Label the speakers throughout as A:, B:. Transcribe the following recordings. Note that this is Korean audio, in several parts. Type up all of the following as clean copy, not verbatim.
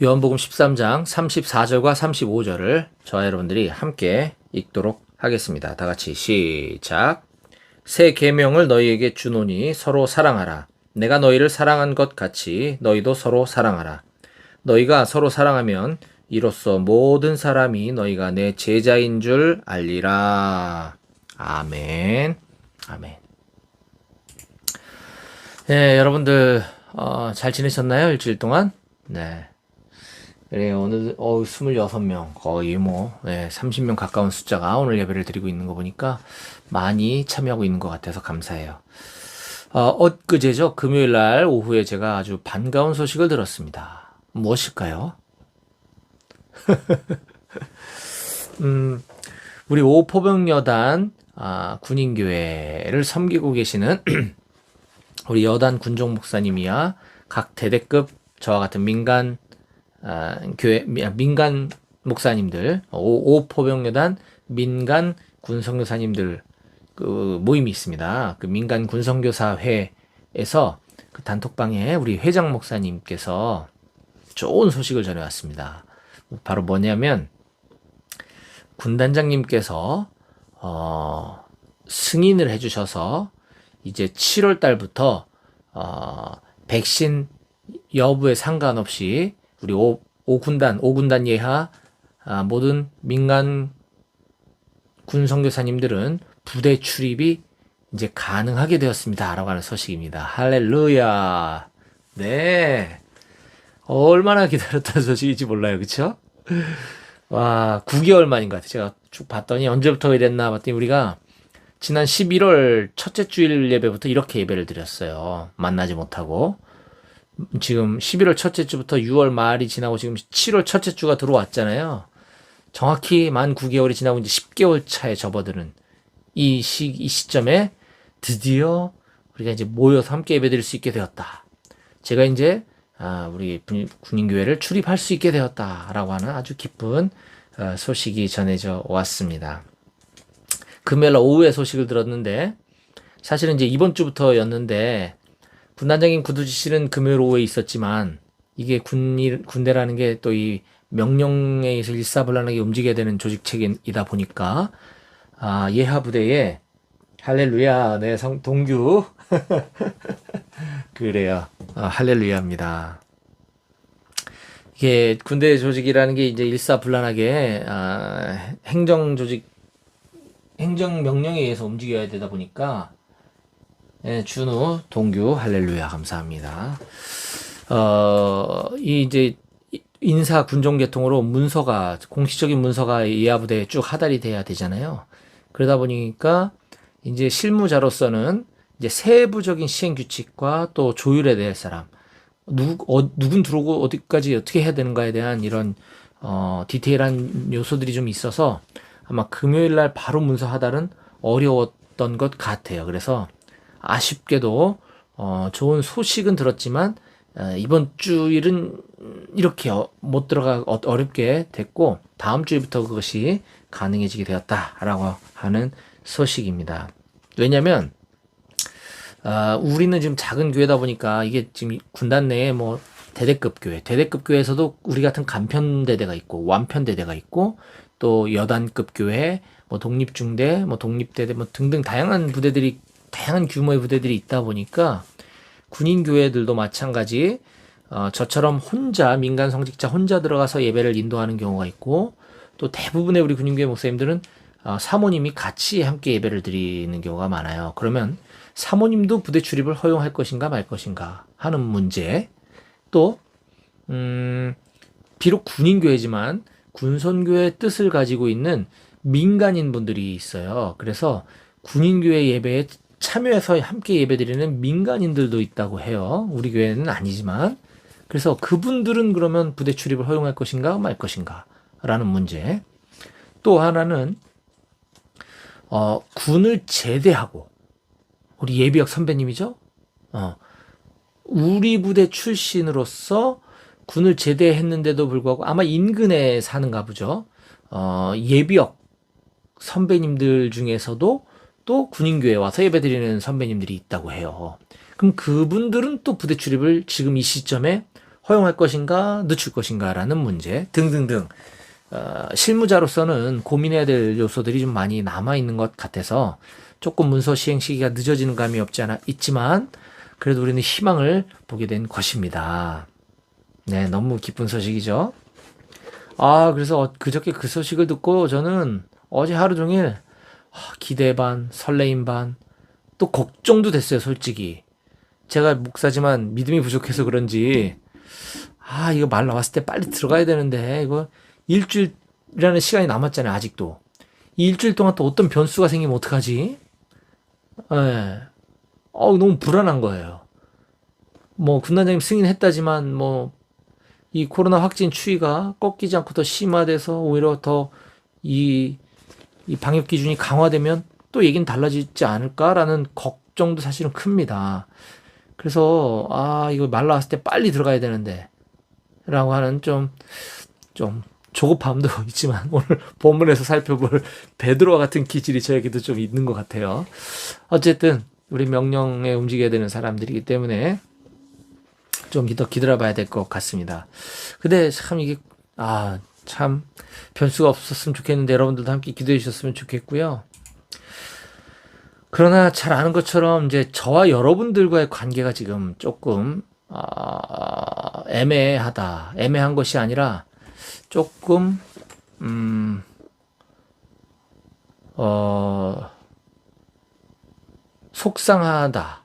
A: 요한복음 13장 34절과 35절을 저와 여러분들이 함께 읽도록 하겠습니다. 다 같이 시작. 새 계명을 너희에게 주노니 서로 사랑하라. 내가 너희를 사랑한 것 같이 너희도 서로 사랑하라. 너희가 서로 사랑하면 이로써 모든 사람이 너희가 내 제자인 줄 알리라. 아멘. 아멘. 네, 여러분들 잘 지내셨나요? 일주일 동안? 네. 그래, 오늘 26명, 거의 30명 가까운 숫자가 오늘 예배를 드리고 있는 거 보니까 많이 참여하고 있는 것 같아서 감사해요. 엊그제죠. 금요일 날 오후에 제가 아주 반가운 소식을 들었습니다. 무엇일까요? 우리 오포병여단 군인교회를 섬기고 계시는 우리 여단 군종 목사님이야 각 대대급 저와 같은 민간 목사님들, 오포병여단 민간 군선교사님들 그 모임이 있습니다. 그 민간 군선교사회에서 그 단톡방에 우리 회장 목사님께서 좋은 소식을 전해왔습니다. 바로 뭐냐면 군단장님께서 승인을 해주셔서 이제 7월 달부터 백신 여부에 상관없이 우리 5군단 예하 모든 민간 군선교사님들은 부대 출입이 이제 가능하게 되었습니다. 라고 하는 소식입니다. 할렐루야. 네. 얼마나 기다렸던 소식인지 몰라요. 그쵸? 와, 9개월 만인 것 같아요. 제가 쭉 봤더니 언제부터 이랬나 봤더니 우리가 지난 11월 첫째 주일 예배부터 이렇게 예배를 드렸어요. 만나지 못하고. 지금 11월 첫째 주부터 6월 말이 지나고 지금 7월 첫째 주가 들어왔잖아요. 정확히 만 9개월이 지나고 이제 10개월 차에 접어드는 이 시점에 드디어 우리가 이제 모여서 함께 예배드릴 수 있게 되었다. 제가 이제 우리 군인교회를 출입할 수 있게 되었다라고 하는 아주 기쁜 소식이 전해져 왔습니다. 금요일 오후에 소식을 들었는데 사실은 이제 이번 주부터였는데 군단장님 구두지실은 금요일 오후에 있었지만 이게 군대라는 게 또 이 명령에 의해서 일사불란하게 움직여야 되는 조직체계이다 보니까 예하 부대에 할렐루야 네 동규 그래요. 할렐루야입니다. 이게 군대 조직이라는 게 이제 일사불란하게 행정 명령에 의해서 움직여야 되다 보니까 준우, 동규, 할렐루야, 감사합니다. 이제 인사 군종 계통으로 공식적인 문서가 예하부대에 쭉 하달이 돼야 되잖아요. 그러다 보니까 이제 실무자로서는 이제 세부적인 시행 규칙과 또 조율에 대할 사람, 누군 들어오고 어디까지 어떻게 해야 되는가에 대한 이런, 디테일한 요소들이 좀 있어서 아마 금요일 날 바로 문서 하달은 어려웠던 것 같아요. 그래서 아쉽게도 좋은 소식은 들었지만 이번 주일은 이렇게 못 들어가 어렵게 됐고 다음 주일부터 그것이 가능해지게 되었다라고 하는 소식입니다. 왜냐하면 우리는 지금 작은 교회다 보니까 이게 지금 군단 내에 뭐 대대급 교회에서도 우리 같은 간편대대가 있고 완편대대가 있고 또 여단급 교회, 뭐 독립중대, 뭐 독립대대 뭐 등등 다양한 규모의 부대들이 있다 보니까 군인교회들도 마찬가지 저처럼 민간 성직자 혼자 들어가서 예배를 인도하는 경우가 있고 또 대부분의 우리 군인교회 목사님들은 사모님이 같이 함께 예배를 드리는 경우가 많아요. 그러면 사모님도 부대 출입을 허용할 것인가 말 것인가 하는 문제 또 비록 군인교회지만 군선교회의 뜻을 가지고 있는 민간인 분들이 있어요. 그래서 군인교회 예배에 참여해서 함께 예배드리는 민간인들도 있다고 해요. 우리 교회는 아니지만. 그래서 그분들은 그러면 부대 출입을 허용할 것인가 말 것인가 라는 문제. 또 하나는 군을 제대하고 우리 예비역 선배님이죠. 우리 부대 출신으로서 군을 제대했는데도 불구하고 아마 인근에 사는가 보죠. 예비역 선배님들 중에서도 또 군인교회에 와서 예배드리는 선배님들이 있다고 해요. 그럼 그분들은 또 부대 출입을 지금 이 시점에 허용할 것인가 늦출 것인가라는 문제 등등등 실무자로서는 고민해야 될 요소들이 좀 많이 남아있는 것 같아서 조금 문서 시행 시기가 늦어지는 감이 없지 않아 있지만 그래도 우리는 희망을 보게 된 것입니다. 네, 너무 기쁜 소식이죠. 그래서 그저께 그 소식을 듣고 저는 어제 하루 종일 기대 반, 설레임 반, 또 걱정도 됐어요, 솔직히. 제가 목사지만 믿음이 부족해서 그런지, 이거 말 나왔을 때 빨리 들어가야 되는데, 이거 일주일이라는 시간이 남았잖아요, 아직도. 이 일주일 동안 또 어떤 변수가 생기면 어떡하지? 예. 너무 불안한 거예요. 뭐, 군단장님 승인했다지만, 뭐, 이 코로나 확진 추이가 꺾이지 않고 더 심화돼서 오히려 더 이 방역 기준이 강화되면 또 얘기는 달라지지 않을까라는 걱정도 사실은 큽니다. 그래서, 이거 말 나왔을 때 빨리 들어가야 되는데, 라고 하는 좀 조급함도 있지만, 오늘 본문에서 살펴볼 베드로와 같은 기질이 저에게도 좀 있는 것 같아요. 어쨌든, 우리 명령에 움직여야 되는 사람들이기 때문에, 좀 더 기다려봐야 될 것 같습니다. 근데 참 이게 참 변수가 없었으면 좋겠는데 여러분들도 함께 기도해 주셨으면 좋겠고요. 그러나 잘 아는 것처럼 이제 저와 여러분들과의 관계가 지금 조금 애매한 것이 아니라 조금 속상하다.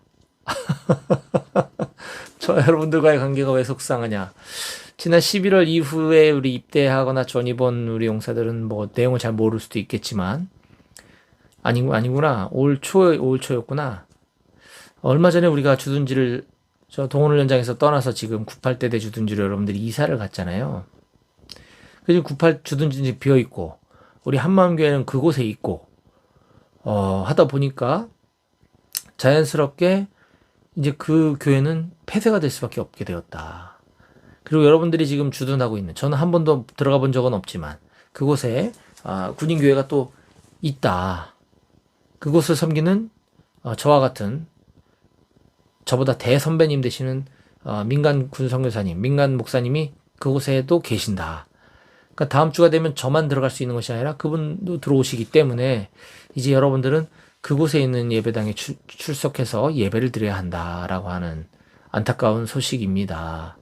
A: 저 여러분들과의 관계가 왜 속상하냐? 지난 11월 이후에 우리 입대하거나 전입원 우리 용사들은 뭐 내용을 잘 모를 수도 있겠지만 아니구나. 올 초였구나. 얼마 전에 우리가 주둔지를 저 동원훈련장에서 떠나서 지금 98대대 주둔지로 여러분들이 이사를 갔잖아요. 그래서 98 주둔지 비어 있고 우리 한마음교회는 그곳에 있고 하다 보니까 자연스럽게 이제 그 교회는 폐쇄가 될 수밖에 없게 되었다. 그리고 여러분들이 지금 주둔하고 있는, 저는 한 번도 들어가 본 적은 없지만 그곳에 군인교회가 또 있다. 그곳을 섬기는 저와 같은 저보다 대선배님 되시는 민간 군선교사님, 민간 목사님이 그곳에도 계신다. 그러니까 다음 주가 되면 저만 들어갈 수 있는 것이 아니라 그분도 들어오시기 때문에 이제 여러분들은 그곳에 있는 예배당에 출석해서 예배를 드려야 한다라고 하는 안타까운 소식입니다.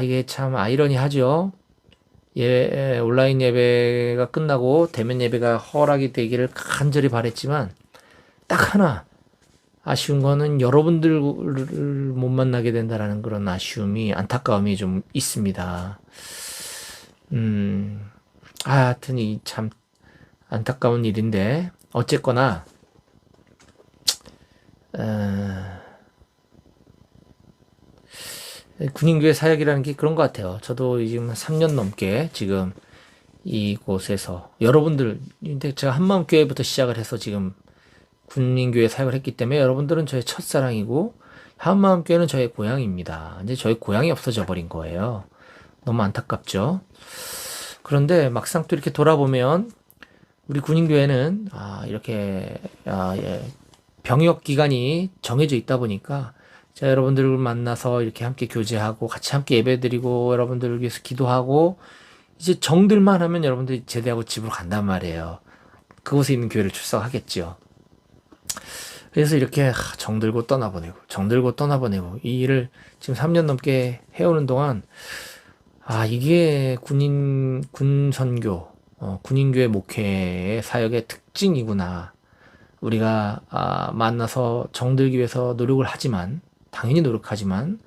A: 이게 참 아이러니하죠. 온라인 예배가 끝나고 대면 예배가 허락이 되기를 간절히 바랬지만 딱 하나 아쉬운 거는 여러분들을 못 만나게 된다라는 그런 아쉬움이, 안타까움이 좀 있습니다. 하여튼 이 참 안타까운 일인데 어쨌거나 군인교회 사역이라는 게 그런 것 같아요. 저도 지금 3년 넘게 지금 이곳에서 여러분들, 근데 제가 한마음교회부터 시작을 해서 지금 군인교회 사역을 했기 때문에 여러분들은 저의 첫사랑이고 한마음교회는 저의 고향입니다. 이제 저의 고향이 없어져 버린 거예요. 너무 안타깝죠. 그런데 막상 또 이렇게 돌아보면 우리 군인교회는 이렇게 병역 기간이 정해져 있다 보니까 자, 여러분들을 만나서 이렇게 함께 교제하고 같이 함께 예배드리고 여러분들을 위해서 기도하고 이제 정들만 하면 여러분들이 제대하고 집으로 간단 말이에요. 그곳에 있는 교회를 출석하겠죠. 그래서 이렇게 정들고 떠나보내고 이 일을 지금 3년 넘게 해오는 동안 이게 군선교, 군인교회 목회의 사역의 특징이구나. 우리가 만나서 정들기 위해서 노력을 하지만, 당연히 노력하지만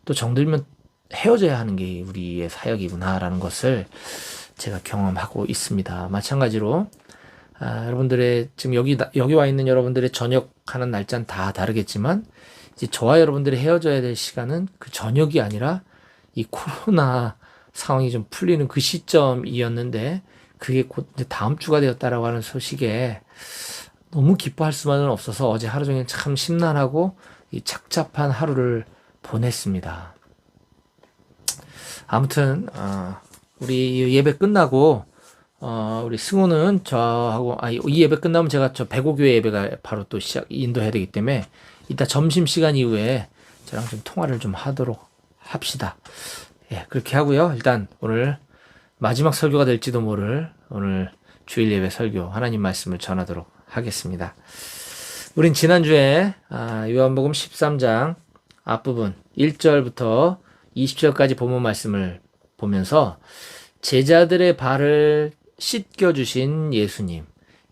A: 또 정들면 헤어져야 하는 게 우리의 사역이구나라는 것을 제가 경험하고 있습니다. 마찬가지로 여러분들의 지금 여기 와 있는 여러분들의 전역하는 날짜는 다 다르겠지만 이제 저와 여러분들이 헤어져야 될 시간은 그 저녁이 아니라 이 코로나 상황이 좀 풀리는 그 시점이었는데 그게 곧 이제 다음 주가 되었다라고 하는 소식에 너무 기뻐할 수만은 없어서 어제 하루 종일 참 심란하고 이 착잡한 하루를 보냈습니다. 아무튼 우리 예배 끝나고 우리 승우는 저하고 이 예배 끝나면 제가 저 백오교회 예배가 바로 또 인도해야 되기 때문에 이따 점심시간 이후에 저랑 좀 통화를 좀 하도록 합시다. 예, 그렇게 하고요. 일단 오늘 마지막 설교가 될지도 모를 오늘 주일 예배 설교 하나님 말씀을 전하도록 하겠습니다. 우린 지난주에 요한복음 13장 앞부분 1절부터 20절까지 본문 말씀을 보면서 제자들의 발을 씻겨주신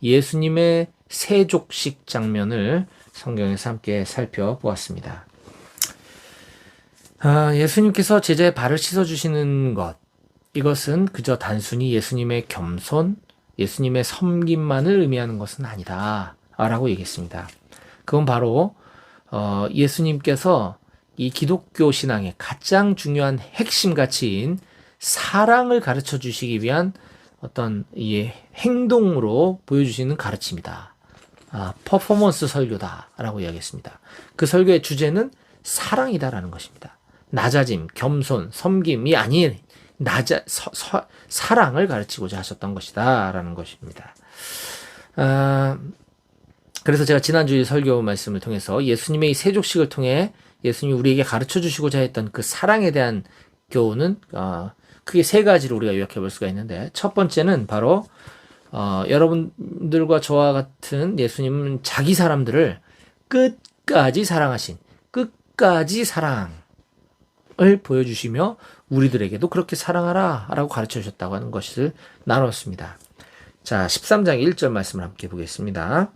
A: 예수님의 세족식 장면을 성경에서 함께 살펴보았습니다. 예수님께서 제자의 발을 씻어주시는 것, 이것은 그저 단순히 예수님의 겸손, 예수님의 섬김만을 의미하는 것은 아니다 라고 얘기했습니다. 그건 바로 예수님께서 이 기독교 신앙의 가장 중요한 핵심 가치인 사랑을 가르쳐 주시기 위한 어떤 이 행동으로 보여주시는 가르침이다. 퍼포먼스 설교다라고 이야기했습니다. 그 설교의 주제는 사랑이다라는 것입니다. 낮아짐, 겸손, 섬김이 아닌 사랑을 가르치고자 하셨던 것이다라는 것입니다. 그래서 제가 지난주에 설교 말씀을 통해서 예수님의 이 세족식을 통해 예수님이 우리에게 가르쳐 주시고자 했던 그 사랑에 대한 교훈은 크게 세 가지로 우리가 요약해 볼 수가 있는데, 첫 번째는 바로 여러분들과 저와 같은 예수님은 자기 사람들을 끝까지 사랑하신 끝까지 사랑을 보여주시며 우리들에게도 그렇게 사랑하라 라고 가르쳐 주셨다고 하는 것을 나눴습니다. 자, 13장 1절 말씀을 함께 보겠습니다.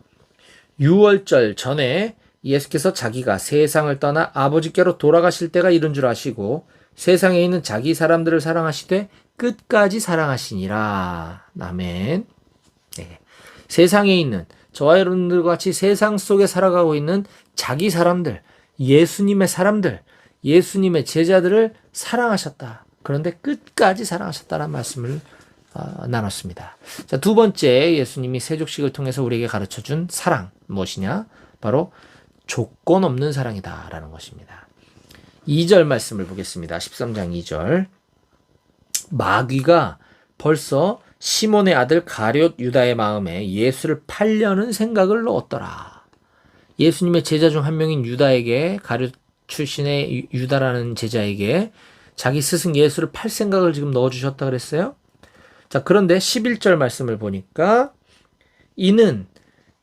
A: 유월절 전에 예수께서 자기가 세상을 떠나 아버지께로 돌아가실 때가 이른 줄 아시고 세상에 있는 자기 사람들을 사랑하시되 끝까지 사랑하시니라. 아멘. 네. 세상에 있는 저와 여러분들과 같이 세상 속에 살아가고 있는 자기 사람들, 예수님의 사람들, 예수님의 제자들을 사랑하셨다. 그런데 끝까지 사랑하셨다는 말씀을 나눴습니다. 자, 두 번째, 예수님이 세족식을 통해서 우리에게 가르쳐준 사랑 무엇이냐? 바로 조건 없는 사랑이다 라는 것입니다. 2절 말씀을 보겠습니다. 13장 2절. 마귀가 벌써 시몬의 아들 가룟 유다의 마음에 예수를 팔려는 생각을 넣었더라. 예수님의 제자 중 한 명인 유다에게, 가룟 출신의 유다라는 제자에게 자기 스승 예수를 팔 생각을 지금 넣어주셨다 그랬어요. 자, 그런데 11절 말씀을 보니까 이는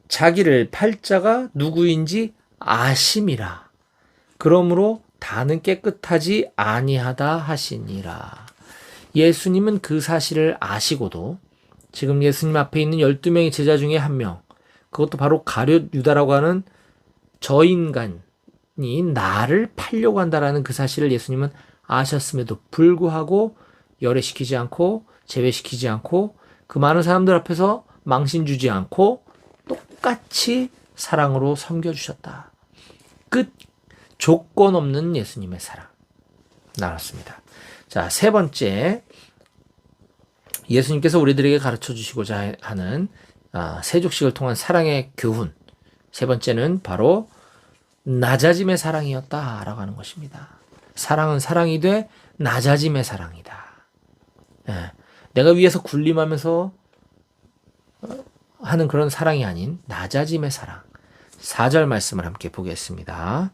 A: 자기를 팔 자가 누구인지 아심이라. 그러므로 다는 깨끗하지 아니하다 하시니라. 예수님은 그 사실을 아시고도 지금 예수님 앞에 있는 12명의 제자 중에 한 명, 그것도 바로 가룟 유다라고 하는 저 인간이 나를 팔려고 한다라는 그 사실을 예수님은 아셨음에도 불구하고 열애시키지 않고 제외시키지 않고 그 많은 사람들 앞에서 망신 주지 않고 똑같이 사랑으로 섬겨주셨다. 끝, 조건 없는 예수님의 사랑 나눴습니다. 자, 세 번째, 예수님께서 우리들에게 가르쳐 주시고자 하는 세족식을 통한 사랑의 교훈, 세 번째는 바로 낮아짐의 사랑이었다라고 하는 것입니다. 사랑은 사랑이 돼 낮아짐의 사랑이다. 예, 내가 위에서 군림하면서 하는 그런 사랑이 아닌 낮아짐의 사랑. 4절 말씀을 함께 보겠습니다.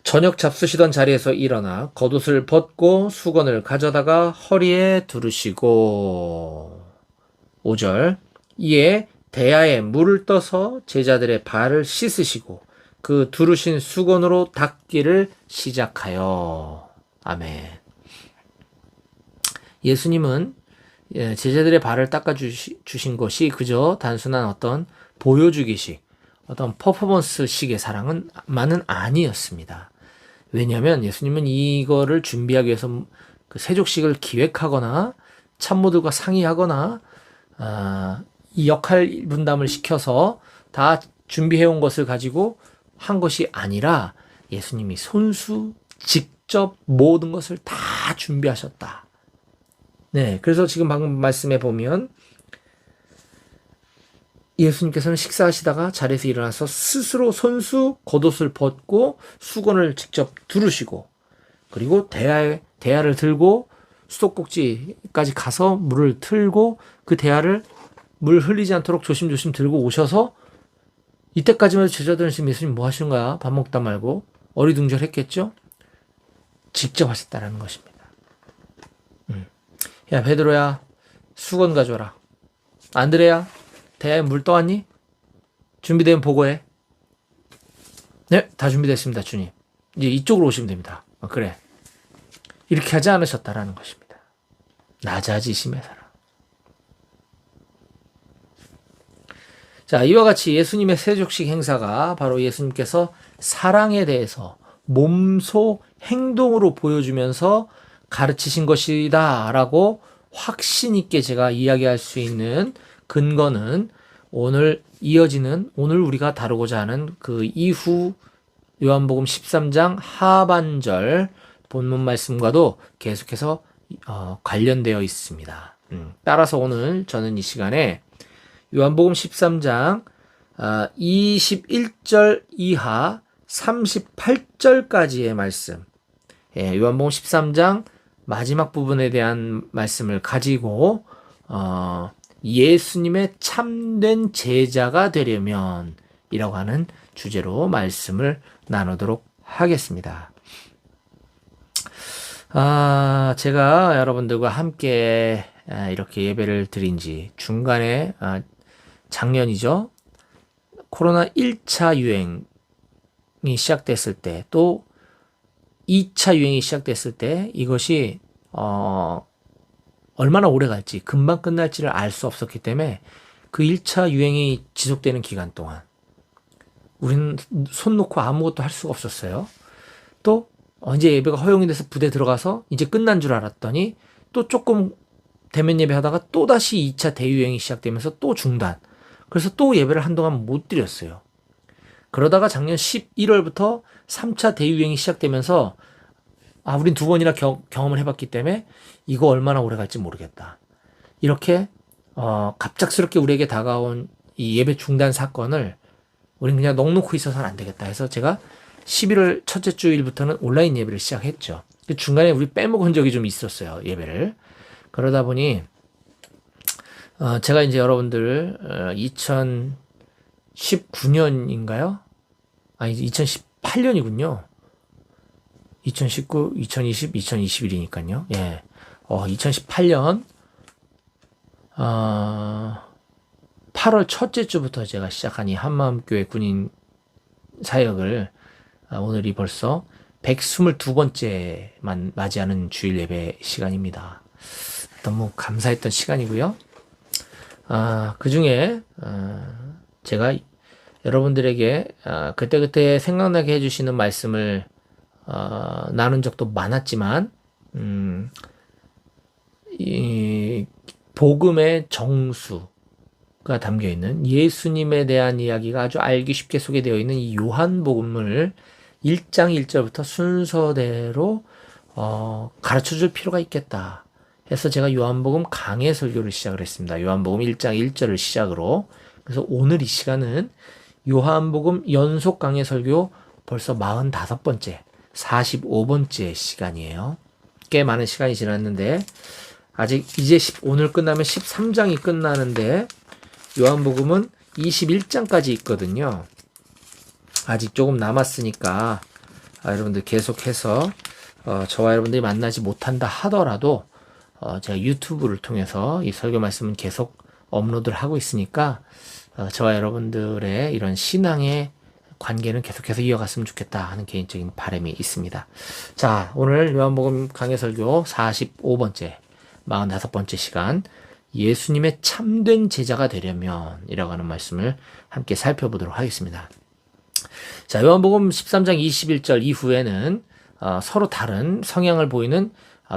A: 저녁 잡수시던 자리에서 일어나 겉옷을 벗고 수건을 가져다가 허리에 두르시고 5절 이에 대야에 물을 떠서 제자들의 발을 씻으시고 그 두르신 수건으로 닦기를 시작하여. 아멘. 예수님은 제자들의 발을 닦아주신 것이 그저 단순한 어떤 보여주기식, 어떤 퍼포먼스식의 사랑만은 아니었습니다. 왜냐하면 예수님은 이거를 준비하기 위해서 그 세족식을 기획하거나 참모들과 상의하거나 이 역할 분담을 시켜서 다 준비해온 것을 가지고 한 것이 아니라 예수님이 손수 직접 모든 것을 다 준비하셨다. 네, 그래서 지금 방금 말씀해 보면 예수님께서는 식사하시다가 자리에서 일어나서 스스로 손수 겉옷을 벗고 수건을 직접 두르시고 그리고 대야를 들고 수도꼭지까지 가서 물을 틀고 그 대야를 물 흘리지 않도록 조심조심 들고 오셔서 이때까지만 해도 제자들은 지금 예수님 뭐 하시는 거야? 밥 먹다 말고 어리둥절했겠죠? 직접 하셨다라는 것입니다. 야, 베드로야, 수건 가져와라. 안드레야, 대야에 물 떠왔니? 준비되면 보고해. 네, 다 준비됐습니다, 주님. 이제 이쪽으로 오시면 됩니다. 그래. 이렇게 하지 않으셨다라는 것입니다. 낮아지심의 사랑. 자, 이와 같이 예수님의 세족식 행사가 바로 예수님께서 사랑에 대해서 몸소 행동으로 보여주면서 가르치신 것이다 라고 확신 있게 제가 이야기할 수 있는 근거는 오늘 이어지는 오늘 우리가 다루고자 하는 그 이후 요한복음 13장 하반절 본문 말씀과도 계속해서 관련되어 있습니다. 따라서 오늘 저는 이 시간에 요한복음 13장 21절 이하 38절까지의 말씀, 요한복음 13장 마지막 부분에 대한 말씀을 가지고 예수님의 참된 제자가 되려면 이라고 하는 주제로 말씀을 나누도록 하겠습니다. 제가 여러분들과 함께 이렇게 예배를 드린 지 중간에 작년이죠. 코로나 1차 유행이 시작됐을 때, 또 2차 유행이 시작됐을 때 이것이 얼마나 오래 갈지, 금방 끝날지를 알 수 없었기 때문에 그 1차 유행이 지속되는 기간 동안 우리는 손 놓고 아무것도 할 수가 없었어요. 또 이제 예배가 허용이 돼서 부대 들어가서 이제 끝난 줄 알았더니 또 조금 대면 예배 하다가 또다시 2차 대유행이 시작되면서 또 중단. 그래서 또 예배를 한동안 못 드렸어요. 그러다가 작년 11월부터 3차 대유행이 시작되면서 우린 두 번이나 경험을 해봤기 때문에 이거 얼마나 오래 갈지 모르겠다. 이렇게 갑작스럽게 우리에게 다가온 이 예배 중단 사건을 우린 그냥 넋놓고 있어서는 안 되겠다 해서 제가 11월 첫째 주일부터는 온라인 예배를 시작했죠. 중간에 우리 빼먹은 적이 좀 있었어요, 예배를. 그러다 보니 제가 이제 여러분들 2019년인가요? 아니 2018년이군요. 2019, 2020, 2021이니까요. 예. 2018년 8월 첫째 주부터 제가 시작한 이 한마음교회 군인 사역을 오늘이 벌써 122번째만 맞이하는 주일 예배 시간입니다. 너무 감사했던 시간이고요. 그 중에 제가 여러분들에게 그때그때 생각나게 해주시는 말씀을 나눈 적도 많았지만 이 복음의 정수가 담겨있는 예수님에 대한 이야기가 아주 알기 쉽게 소개되어 있는 이 요한복음을 1장 1절부터 순서대로 가르쳐줄 필요가 있겠다 해서 제가 요한복음 강해 설교를 시작을 했습니다. 요한복음 1장 1절을 시작으로. 그래서 오늘 이 시간은 요한복음 연속 강해 설교 벌써 45번째 45번째 시간이에요. 꽤 많은 시간이 지났는데 아직 이제 오늘 끝나면 13장이 끝나는데 요한복음은 21장까지 있거든요. 아직 조금 남았으니까 여러분들 계속해서 저와 여러분들이 만나지 못한다 하더라도 제가 유튜브를 통해서 이 설교 말씀은 계속 업로드를 하고 있으니까 저와 여러분들의 이런 신앙의 관계는 계속해서 이어갔으면 좋겠다 하는 개인적인 바람이 있습니다. 자, 오늘 요한복음 강해 설교 45번째 45번째 시간, 예수님의 참된 제자가 되려면 이라고 하는 말씀을 함께 살펴보도록 하겠습니다. 자, 요한복음 13장 21절 이후에는 서로 다른 성향을 보이는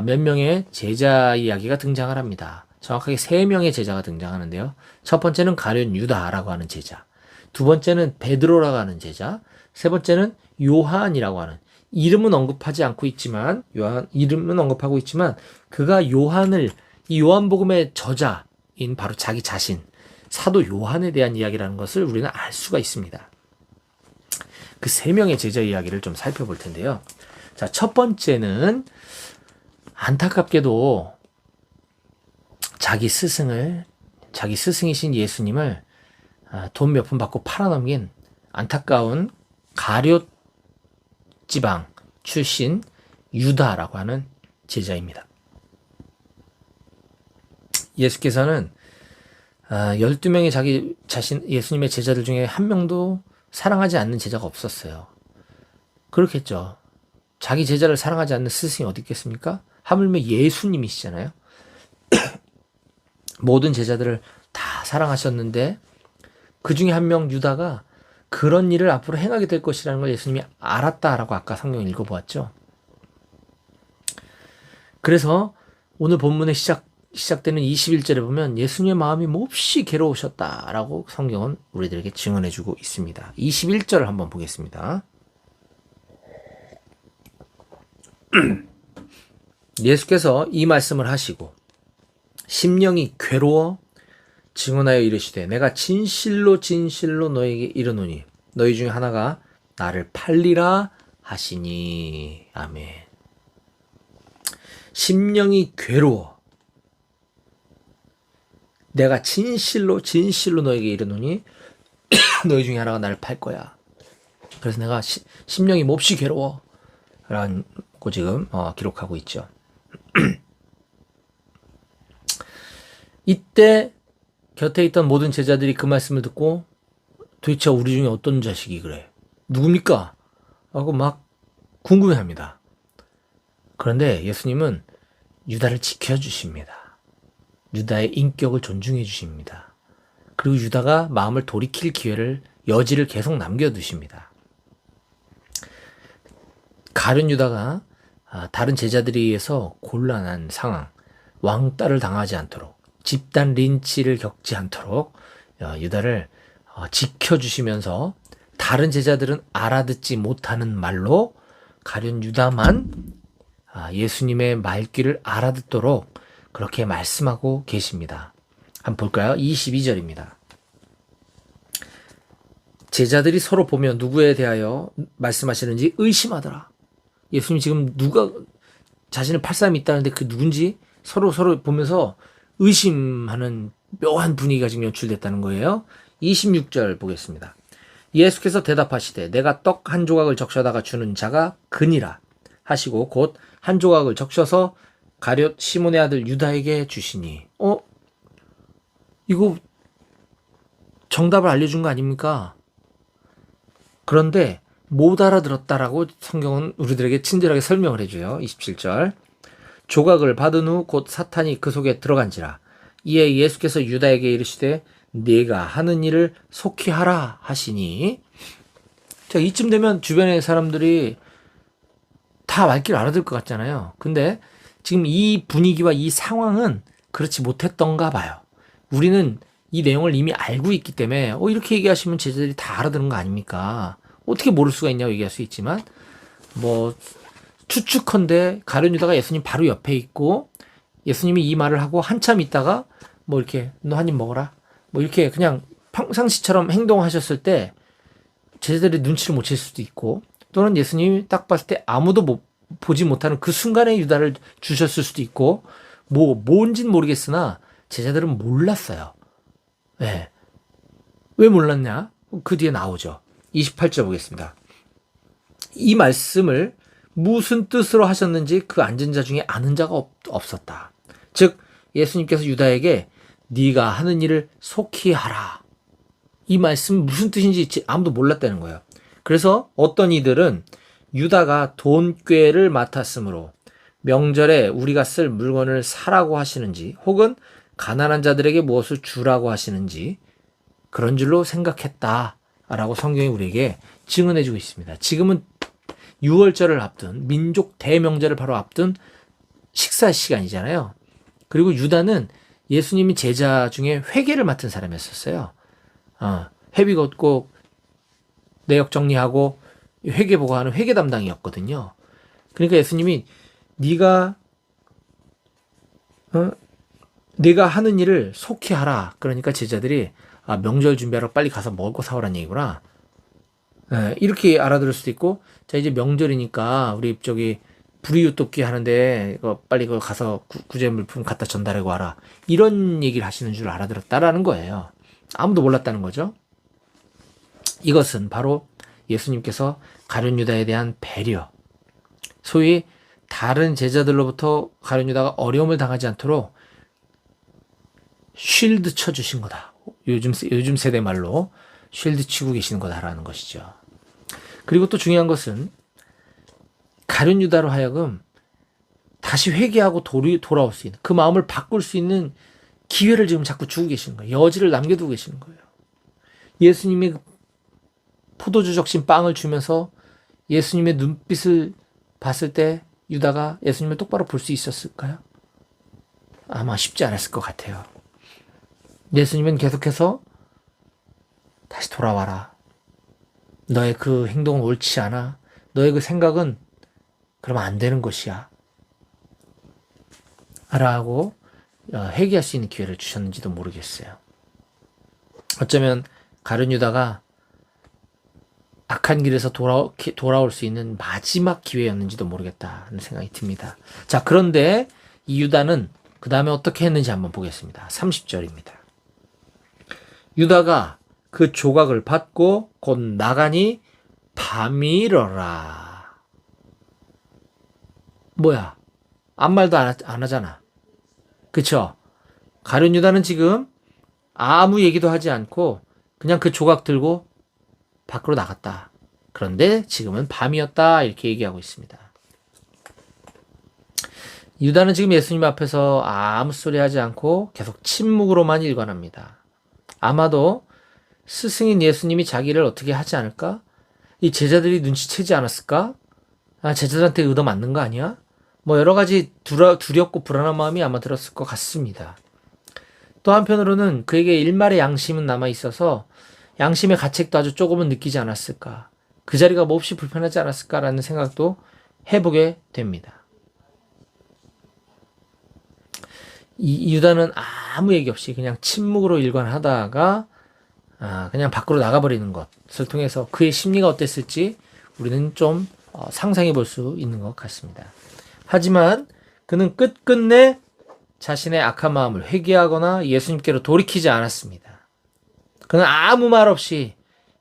A: 몇 명의 제자 이야기가 등장을 합니다. 정확하게 3명의 제자가 등장하는데요. 첫 번째는 가룟 유다라고 하는 제자, 두 번째는 베드로라고 하는 제자, 세 번째는 요한이라고 하는, 이름은 언급하지 않고 있지만, 이름은 언급하고 있지만 그가 요한을, 이 요한복음의 저자인 바로 자기 자신, 사도 요한에 대한 이야기라는 것을 우리는 알 수가 있습니다. 그 3명의 제자 이야기를 좀 살펴볼 텐데요. 자, 첫 번째는 안타깝게도 자기 스승이신 예수님을 돈 몇 푼 받고 팔아넘긴 안타까운 가룟 북지방 출신 유다라고 하는 제자입니다. 예수께서는 12명의 자기 자신 예수님의 제자들 중에 한 명도 사랑하지 않는 제자가 없었어요. 그렇겠죠. 자기 제자를 사랑하지 않는 스승이 어디 있겠습니까? 하물며 예수님이시잖아요. 모든 제자들을 다 사랑하셨는데 그 중에 한 명 유다가 그런 일을 앞으로 행하게 될 것이라는 걸 예수님이 알았다라고 아까 성경 읽어보았죠. 그래서 오늘 본문의 시작되는 21절에 보면 예수님의 마음이 몹시 괴로우셨다라고 성경은 우리들에게 증언해주고 있습니다. 21절을 한번 보겠습니다. 예수께서 이 말씀을 하시고 심령이 괴로워 증언하여 이르시되 내가 진실로 진실로 너에게 이르노니 너희 중에 하나가 나를 팔리라 하시니. 아멘. 심령이 괴로워 내가 진실로 진실로 너에게 이르노니 너희 중에 하나가 나를 팔 거야. 그래서 내가 심령이 몹시 괴로워 라고 지금 기록하고 있죠. 이때 곁에 있던 모든 제자들이 그 말씀을 듣고 도대체 우리 중에 어떤 자식이 그래? 누굽니까? 하고 막 궁금해합니다. 그런데 예수님은 유다를 지켜주십니다. 유다의 인격을 존중해 주십니다. 그리고 유다가 마음을 돌이킬 여지를 계속 남겨두십니다. 가룟 유다가 다른 제자들에 의해서 곤란한 상황, 왕따를 당하지 않도록 집단 린치를 겪지 않도록 유다를 지켜주시면서 다른 제자들은 알아듣지 못하는 말로 가룟 유다만 예수님의 말귀를 알아듣도록 그렇게 말씀하고 계십니다. 한번 볼까요? 22절입니다. 제자들이 서로 보며 누구에 대하여 말씀하시는지 의심하더라. 예수님 지금 누가 자신을 팔 사람이 있다는데 그 누군지 서로 보면서 의심하는 묘한 분위기가 지금 연출됐다는 거예요. 26절 보겠습니다. 예수께서 대답하시되 내가 떡 한 조각을 적셔다가 주는 자가 그니라 하시고 곧 한 조각을 적셔서 가룟 시몬의 아들 유다에게 주시니. 이거 정답을 알려준 거 아닙니까? 그런데 못 알아들었다라고 성경은 우리들에게 친절하게 설명을 해줘요. 27절. 조각을 받은 후 곧 사탄이 그 속에 들어간지라. 이에 예수께서 유다에게 이르시되 네가 하는 일을 속히 하라 하시니. 자, 이쯤 되면 주변의 사람들이 다 말귀를 알아들 것 같잖아요. 근데 지금 이 분위기와 이 상황은 그렇지 못했던가 봐요. 우리는 이 내용을 이미 알고 있기 때문에 이렇게 얘기하시면 제자들이 다 알아듣는 거 아닙니까? 어떻게 모를 수가 있냐고 얘기할 수 있지만 추측컨대 가룟 유다가 예수님 바로 옆에 있고 예수님이 이 말을 하고 한참 있다가 이렇게 너 한 입 먹어라 이렇게 그냥 평상시처럼 행동하셨을 때 제자들이 눈치를 못 챌 수도 있고 또는 예수님이 딱 봤을 때 아무도 보지 못하는 그 순간에 유다를 주셨을 수도 있고 뭔진 모르겠으나 제자들은 몰랐어요. 네. 왜 몰랐냐? 그 뒤에 나오죠. 28절 보겠습니다. 이 말씀을 무슨 뜻으로 하셨는지 그 앉은 자 중에 아는 자가 없었다. 즉 예수님께서 유다에게 네가 하는 일을 속히 하라. 이 말씀 무슨 뜻인지 아무도 몰랐다는 거예요. 그래서 어떤 이들은 유다가 돈꾀를 맡았으므로 명절에 우리가 쓸 물건을 사라고 하시는지 혹은 가난한 자들에게 무엇을 주라고 하시는지 그런 줄로 생각했다라고 성경이 우리에게 증언해주고 있습니다. 지금은 6월절을 앞둔 민족 대명절을 바로 앞둔 식사 시간이잖아요. 그리고 유다는 예수님이 제자 중에 회계를 맡은 사람이었어요. 회비 걷고 내역 정리하고 회계 보고하는 회계 담당이었거든요. 그러니까 예수님이 네가 하는 일을 속히 하라. 그러니까 제자들이 명절 준비하러 빨리 가서 먹을 거 사오라는 얘기구나. 이렇게 알아들을 수도 있고, 자 이제 명절이니까 우리 불이웃 돕기 하는데 빨리 가서 구제 물품 갖다 전달하고 와라. 이런 얘기를 하시는 줄 알아들었다라는 거예요. 아무도 몰랐다는 거죠. 이것은 바로 예수님께서 가룟 유다에 대한 배려, 소위 다른 제자들로부터 가룟 유다가 어려움을 당하지 않도록 쉴드 쳐주신 거다. 요즘 세대 말로 쉴드 치고 계시는 거다라는 것이죠. 그리고 또 중요한 것은 가룟 유다로 하여금 다시 회개하고 돌아올 수 있는, 그 마음을 바꿀 수 있는 기회를 지금 자꾸 주고 계시는 거예요. 여지를 남겨두고 계시는 거예요. 예수님이 포도주 적신 빵을 주면서 예수님의 눈빛을 봤을 때 유다가 예수님을 똑바로 볼 수 있었을까요? 아마 쉽지 않았을 것 같아요. 예수님은 계속해서 다시 돌아와라. 너의 그 행동은 옳지 않아. 너의 그 생각은 그러면 안 되는 것이야. 라고 회개할 수 있는 기회를 주셨는지도 모르겠어요. 어쩌면 가룟 유다가 악한 길에서 돌아올 수 있는 마지막 기회였는지도 모르겠다는 생각이 듭니다. 자, 그런데 이 유다는 그 다음에 어떻게 했는지 한번 보겠습니다. 30절입니다. 유다가 그 조각을 받고 곧 나가니 밤이러라. 뭐야? 아무 말도 안 하잖아. 그쵸? 가룟 유다는 지금 아무 얘기도 하지 않고 그냥 그 조각 들고 밖으로 나갔다. 그런데 지금은 밤이었다. 이렇게 얘기하고 있습니다. 유다는 지금 예수님 앞에서 아무 소리 하지 않고 계속 침묵으로만 일관합니다. 아마도 스승인 예수님이 자기를 어떻게 하지 않을까? 이 제자들이 눈치채지 않았을까? 아, 제자들한테 의도 맞는 거 아니야? 뭐 여러 가지 두렵고 불안한 마음이 아마 들었을 것 같습니다. 또 한편으로는 그에게 일말의 양심은 남아 있어서 양심의 가책도 아주 조금은 느끼지 않았을까? 그 자리가 몹시 불편하지 않았을까라는 생각도 해보게 됩니다. 이 유다는 아무 얘기 없이 그냥 침묵으로 일관하다가 그냥 밖으로 나가버리는 것을 통해서 그의 심리가 어땠을지 우리는 좀 상상해 볼 수 있는 것 같습니다. 하지만 그는 끝끝내 자신의 악한 마음을 회개하거나 예수님께로 돌이키지 않았습니다. 그는 아무 말 없이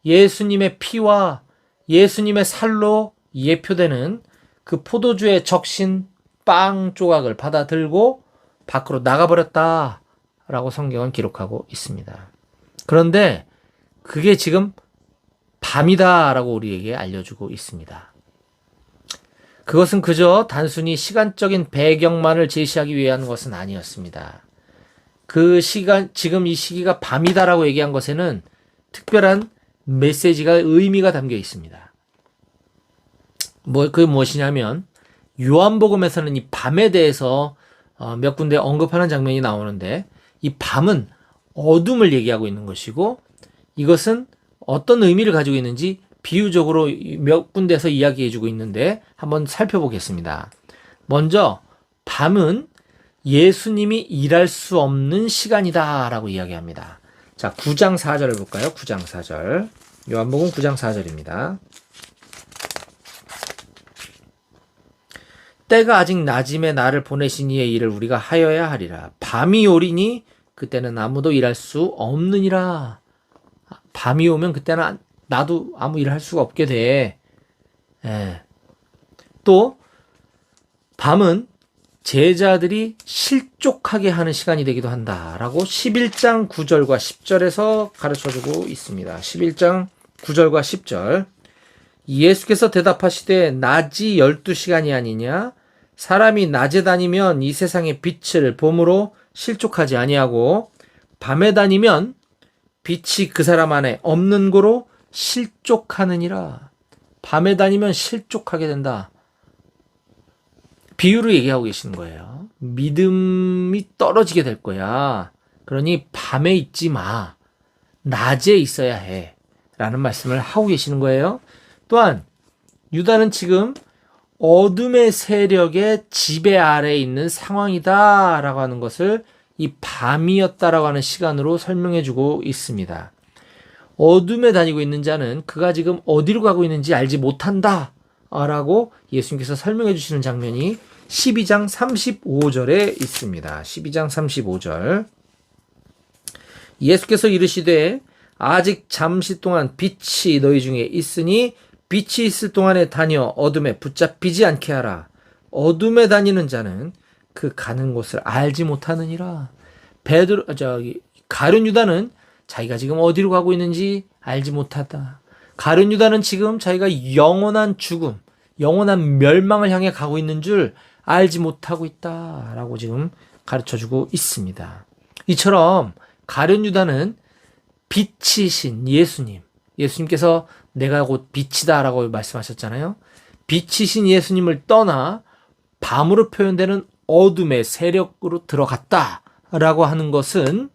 A: 예수님의 피와 예수님의 살로 예표되는 그 포도주에 적신 빵 조각을 받아 들고 밖으로 나가버렸다라고 성경은 기록하고 있습니다. 그런데 그게 지금 밤이다라고 우리에게 알려주고 있습니다. 그것은 그저 단순히 시간적인 배경만을 제시하기 위한 것은 아니었습니다. 지금 이 시기가 밤이다라고 얘기한 것에는 특별한 메시지가, 의미가 담겨 있습니다. 그게 무엇이냐면, 요한복음에서는 이 밤에 대해서 몇 군데 언급하는 장면이 나오는데, 이 밤은 어둠을 얘기하고 있는 것이고, 이것은 어떤 의미를 가지고 있는지 비유적으로 몇 군데에서 이야기해주고 있는데 한번 살펴보겠습니다. 먼저 밤은 예수님이 일할 수 없는 시간이다 라고 이야기합니다. 자, 9장 4절을 볼까요? 9장 4절. 요한복음 9장 4절입니다. 때가 아직 낮음에 나를 보내신 이의 일을 우리가 하여야 하리라. 밤이 오리니 그때는 아무도 일할 수 없느니라. 밤이 오면 그때는 나도 아무 일을 할 수가 없게 돼. 또 밤은 제자들이 실족하게 하는 시간이 되기도 한다라고 11장 9절과 10절에서 가르쳐주고 있습니다. 11장 9절과 10절. 예수께서 대답하시되 낮이 12시간이 아니냐? 사람이 낮에 다니면 이 세상의 빛을 봄으로 실족하지 아니하고 밤에 다니면 빛이 그 사람 안에 없는 고로 실족하느니라. 밤에 다니면 실족하게 된다. 비유로 얘기하고 계시는 거예요. 믿음이 떨어지게 될 거야. 그러니 밤에 있지 마. 낮에 있어야 해. 라는 말씀을 하고 계시는 거예요. 또한 유다는 지금 어둠의 세력의 지배 아래에 있는 상황이다 라고 하는 것을 이 밤이었다라고 하는 시간으로 설명해 주고 있습니다. 어둠에 다니고 있는 자는 그가 지금 어디로 가고 있는지 알지 못한다 라고 예수님께서 설명해 주시는 장면이 12장 35절에 있습니다. 12장 35절. 예수께서 이르시되 아직 잠시 동안 빛이 너희 중에 있으니 빛이 있을 동안에 다녀 어둠에 붙잡히지 않게 하라. 어둠에 다니는 자는 그 가는 곳을 알지 못하느니라. 가룟 유다는 자기가 지금 어디로 가고 있는지 알지 못하다. 가룟 유다는 지금 자기가 영원한 죽음, 영원한 멸망을 향해 가고 있는 줄 알지 못하고 있다라고 지금 가르쳐주고 있습니다. 이처럼 가룟 유다는 빛이신 예수님께서 내가 곧 빛이다라고 말씀하셨잖아요. 빛이신 예수님을 떠나 밤으로 표현되는 어둠의 세력으로 들어갔다라고 하는 것은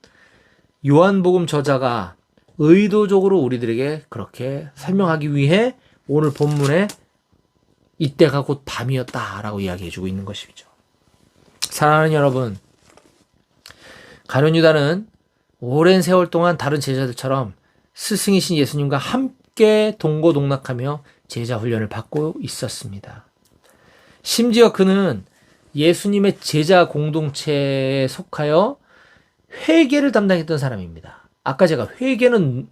A: 요한복음 저자가 의도적으로 우리들에게 그렇게 설명하기 위해 오늘 본문에 이때가 곧 밤이었다라고 이야기해주고 있는 것이죠. 사랑하는 여러분, 가룟 유다는 오랜 세월 동안 다른 제자들처럼 스승이신 예수님과 함께 동고동락하며 제자 훈련을 받고 있었습니다. 심지어 그는 예수님의 제자 공동체에 속하여 회계를 담당했던 사람입니다. 아까 제가 회계는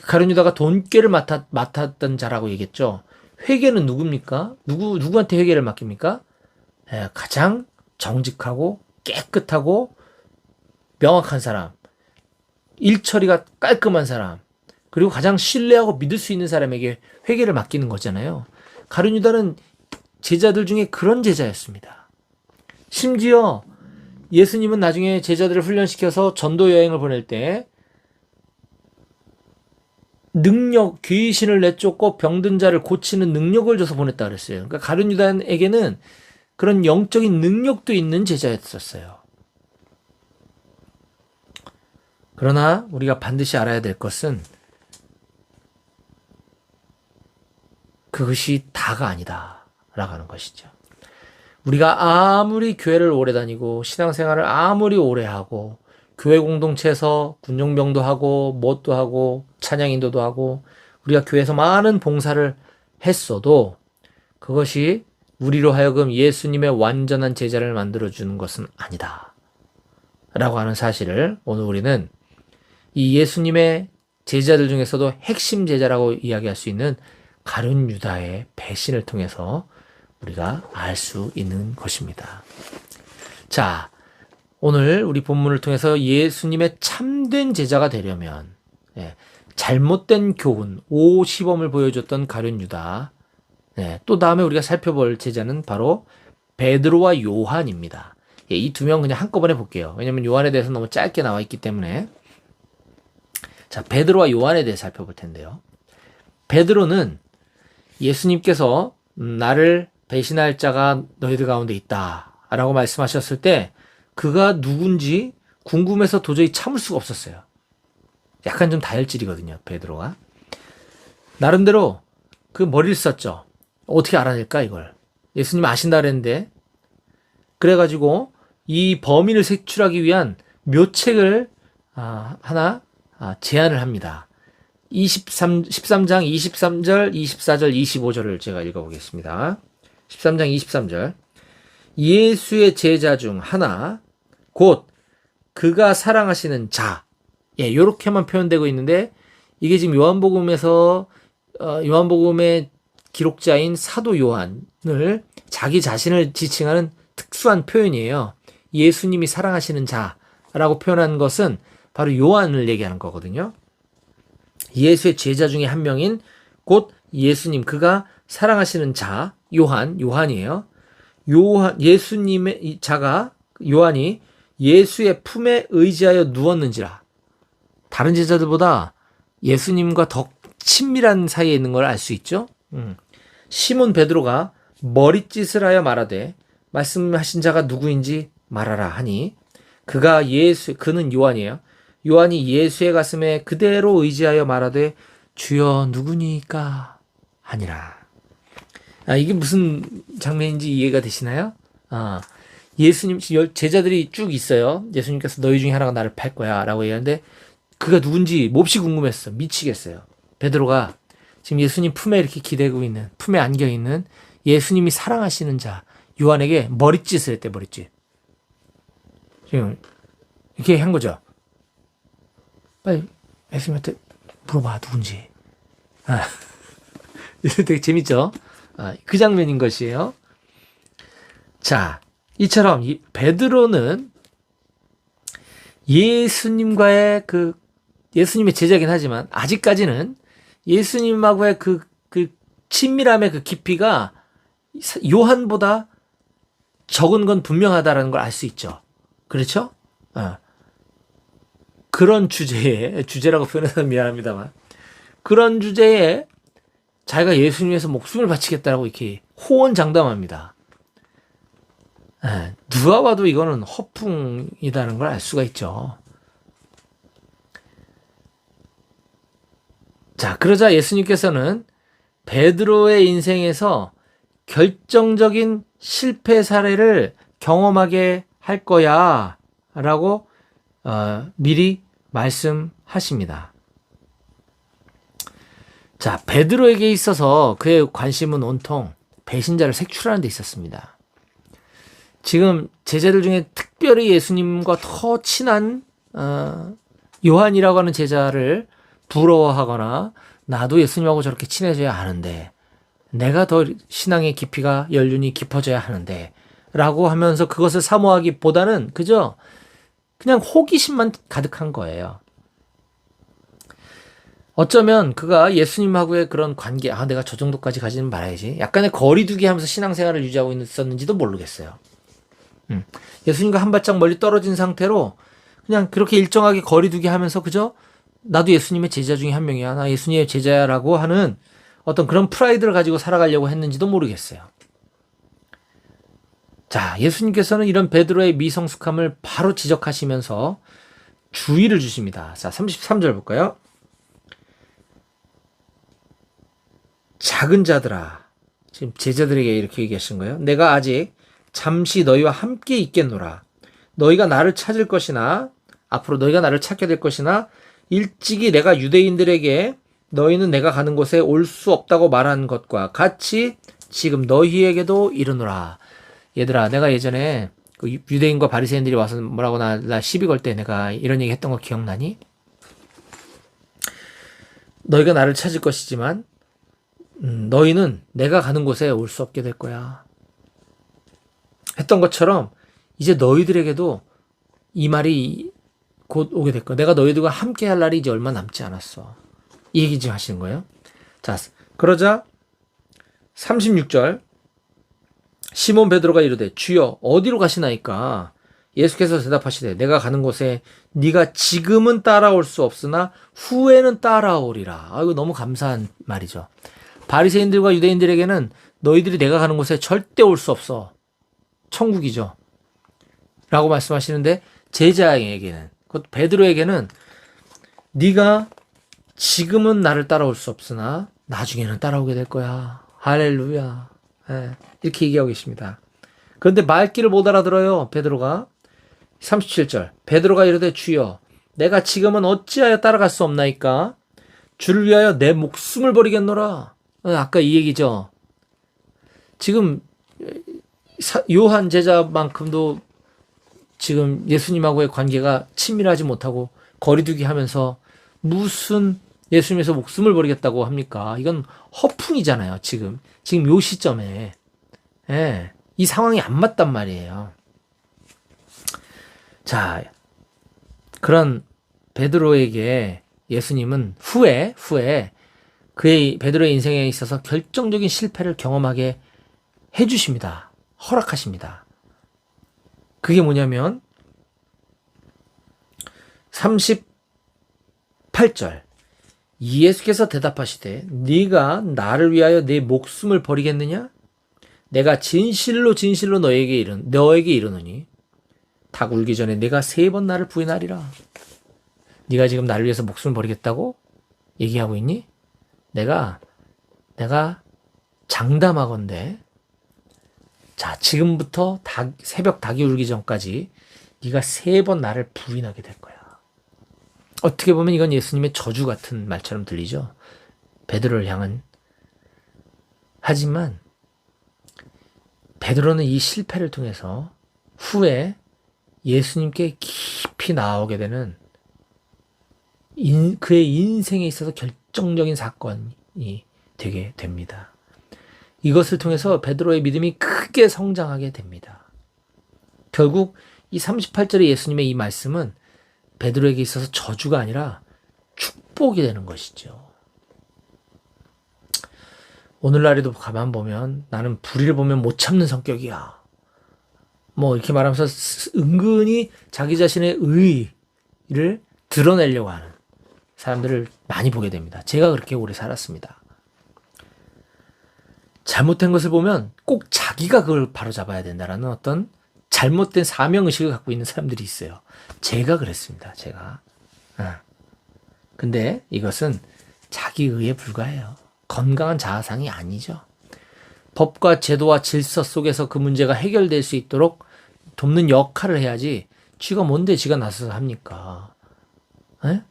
A: 가룟 유다가 돈꾀를 맡았던 자라고 얘기했죠. 회계는 누굽니까? 누구한테 회계를 맡깁니까? 가장 정직하고 깨끗하고 명확한 사람, 일처리가 깔끔한 사람, 그리고 가장 신뢰하고 믿을 수 있는 사람에게 회계를 맡기는 거잖아요. 가룟 유다는 제자들 중에 그런 제자였습니다. 심지어 예수님은 나중에 제자들을 훈련시켜서 전도 여행을 보낼 때 귀신을 내쫓고 병든 자를 고치는 능력을 줘서 보냈다 그랬어요. 그러니까 가룟 유다에게는 그런 영적인 능력도 있는 제자였었어요. 그러나 우리가 반드시 알아야 될 것은 그것이 다가 아니다 라고 하는 것이죠. 우리가 아무리 교회를 오래 다니고 신앙생활을 아무리 오래 하고 교회 공동체에서 군용병도 하고 뭣도 하고 찬양인도도 하고 우리가 교회에서 많은 봉사를 했어도 그것이 우리로 하여금 예수님의 완전한 제자를 만들어주는 것은 아니다 라고 하는 사실을 오늘 우리는 이 예수님의 제자들 중에서도 핵심 제자라고 이야기할 수 있는 가룟 유다의 배신을 통해서 우리가 알 수 있는 것입니다. 자, 오늘 우리 본문을 통해서 예수님의 참된 제자가 되려면 잘못된 교훈, 오시범을 보여줬던 가룟 유다, 또 다음에 우리가 살펴볼 제자는 바로 베드로와 요한입니다. 이 두 명 그냥 한꺼번에 볼게요. 왜냐하면 요한에 대해서 너무 짧게 나와 있기 때문에. 자, 베드로와 요한에 대해 살펴볼 텐데요. 베드로는 예수님께서 나를 배신할 자가 너희들 가운데 있다 라고 말씀하셨을 때 그가 누군지 궁금해서 도저히 참을 수가 없었어요. 약간 좀 다혈질이거든요, 베드로가. 나름대로 그 머리를 썼죠. 어떻게 알아낼까 이걸. 예수님 아신다 그랬는데 그래가지고 이 범인을 색출하기 위한 묘책을 하나 제안을 합니다. 13장 23절, 24절, 25절을 제가 읽어보겠습니다. 13장 23절. 예수의 제자 중 하나, 곧 그가 사랑하시는 자. 요렇게만 표현되고 있는데 이게 지금 요한복음의 기록자인 사도 요한을 자기 자신을 지칭하는 특수한 표현이에요. 예수님이 사랑하시는 자라고 표현한 것은 바로 요한을 얘기하는 거거든요. 예수의 제자 중에 한 명인 곧 예수님, 그가 사랑하시는 자, 요한이에요. 예수님의 자가, 요한이 예수의 품에 의지하여 누웠는지라. 다른 제자들보다 예수님과 더 친밀한 사이에 있는 걸 알 수 있죠. 시몬 베드로가 머릿짓을 하여 말하되 말씀하신 자가 누구인지 말하라 하니 그는 요한이에요. 요한이 예수의 가슴에 그대로 의지하여 말하되 주여 누구니까 하니라. 이게 무슨 장면인지 이해가 되시나요? 예수님 제자들이 쭉 있어요. 예수님께서 너희 중에 하나가 나를 팔 거야 라고 얘기하는데 그가 누군지 몹시 궁금했어. 미치겠어요. 베드로가 지금 예수님 품에 이렇게 기대고 있는, 품에 안겨 있는 예수님이 사랑하시는 자 요한에게 머릿짓을 했대. 머릿짓. 지금 이렇게 한 거죠. 빨리 예수님한테 물어봐, 누군지. 아, 이거 되게 재밌죠? 그 장면인 것이에요. 자, 이처럼 베드로는 예수님과의 예수님의 제자긴 하지만 아직까지는 예수님하고의 그 친밀함의 그 깊이가 요한보다 적은 건 분명하다라는 걸 알 수 있죠. 그렇죠? 그런 주제라고 표현해서 미안합니다만, 그런 주제에 자기가 예수님 위해서 목숨을 바치겠다라고 이렇게 호언장담합니다. 누가 봐도 이거는 허풍이라는 걸 알 수가 있죠. 자, 그러자 예수님께서는 베드로의 인생에서 결정적인 실패 사례를 경험하게 할 거야 라고 미리 말씀하십니다. 자, 베드로에게 있어서 그의 관심은 온통 배신자를 색출하는 데 있었습니다. 지금 제자들 중에 특별히 예수님과 더 친한 요한이라고 하는 제자를 부러워하거나 나도 예수님하고 저렇게 친해져야 하는데, 내가 더 신앙의 깊이가 연륜이 깊어져야 하는데 라고 하면서 그것을 사모하기보다는 그저 그냥 호기심만 가득한 거예요. 어쩌면 그가 예수님하고의 그런 관계, 내가 저 정도까지 가지는 말아야지, 약간의 거리두기 하면서 신앙생활을 유지하고 있었는지도 모르겠어요. 예수님과 한 발짝 멀리 떨어진 상태로 그냥 그렇게 일정하게 거리두기 하면서 그저 나도 예수님의 제자 중에 한 명이야, 나 예수님의 제자야라고 하는 어떤 그런 프라이드를 가지고 살아가려고 했는지도 모르겠어요. 자, 예수님께서는 이런 베드로의 미성숙함을 바로 지적하시면서 주의를 주십니다. 자, 33절 볼까요? 작은 자들아, 지금 제자들에게 이렇게 얘기하신 거예요. 내가 아직 잠시 너희와 함께 있겠노라. 너희가 나를 찾을 것이나, 앞으로 너희가 나를 찾게 될 것이나, 일찍이 내가 유대인들에게 너희는 내가 가는 곳에 올 수 없다고 말한 것과 같이 지금 너희에게도 이르노라. 얘들아, 내가 예전에 그 유대인과 바리새인들이 와서 뭐라고 나 시비 걸 때 내가 이런 얘기 했던 거 기억나니? 너희가 나를 찾을 것이지만 너희는 내가 가는 곳에 올 수 없게 될 거야 했던 것처럼 이제 너희들에게도 이 말이 곧 오게 될 거야. 내가 너희들과 함께 할 날이 이제 얼마 남지 않았어. 이 얘기 지금 하시는 거예요. 자, 그러자 36절, 시몬 베드로가 이르되 주여 어디로 가시나이까? 예수께서 대답하시되 내가 가는 곳에 네가 지금은 따라올 수 없으나 후에는 따라오리라. 이거 너무 감사한 말이죠. 바리새인들과 유대인들에게는 너희들이 내가 가는 곳에 절대 올 수 없어, 천국이죠 라고 말씀하시는데, 제자에게는, 곧 베드로에게는 네가 지금은 나를 따라올 수 없으나 나중에는 따라오게 될 거야. 할렐루야. 이렇게 얘기하고 계십니다. 그런데 말귀를 못 알아들어요, 베드로가. 37절, 베드로가 이르되 주여 내가 지금은 어찌하여 따라갈 수 없나이까? 주를 위하여 내 목숨을 버리겠노라. 아까 이 얘기죠. 지금 요한 제자만큼도 지금 예수님하고의 관계가 친밀하지 못하고 거리두기 하면서 무슨 예수님에서 목숨을 버리겠다고 합니까? 이건 허풍이잖아요, 지금 요 시점에. 이 상황이 안 맞단 말이에요. 자, 그런 베드로에게 예수님은 후에 그의 베드로의 인생에 있어서 결정적인 실패를 경험하게 해주십니다. 허락하십니다. 그게 뭐냐면 38절, 예수께서 대답하시되 네가 나를 위하여 내 목숨을 버리겠느냐? 내가 진실로 너에게 이르노니 닭 울기 전에 내가 3번 나를 부인하리라. 네가 지금 나를 위해서 목숨을 버리겠다고 얘기하고 있니? 내가 장담하건대, 자, 지금부터 새벽 닭이 울기 전까지 네가 3번 나를 부인하게 될 거야. 어떻게 보면 이건 예수님의 저주 같은 말처럼 들리죠, 베드로를 향한. 하지만 베드로는 이 실패를 통해서 후에 예수님께 깊이 나아오게 되는 그의 인생에 있어서 결정적인 사건이 되게 됩니다. 이것을 통해서 베드로의 믿음이 크게 성장하게 됩니다. 결국 이 38절의 예수님의 이 말씀은 베드로에게 있어서 저주가 아니라 축복이 되는 것이죠. 오늘날에도 가만 보면 나는 불의를 보면 못 참는 성격이야. 뭐 이렇게 말하면서 은근히 자기 자신의 의의를 드러내려고 하는 사람들을 많이 보게 됩니다. 제가 그렇게 오래 살았습니다. 잘못된 것을 보면 꼭 자기가 그걸 바로잡아야 된다라는 어떤 잘못된 사명의식을 갖고 있는 사람들이 있어요. 제가 그랬습니다. 제가. 근데 이것은 자기 의에 불과해요. 건강한 자아상이 아니죠. 법과 제도와 질서 속에서 그 문제가 해결될 수 있도록 돕는 역할을 해야지 쥐가 뭔데 지가 나서서 합니까? 에?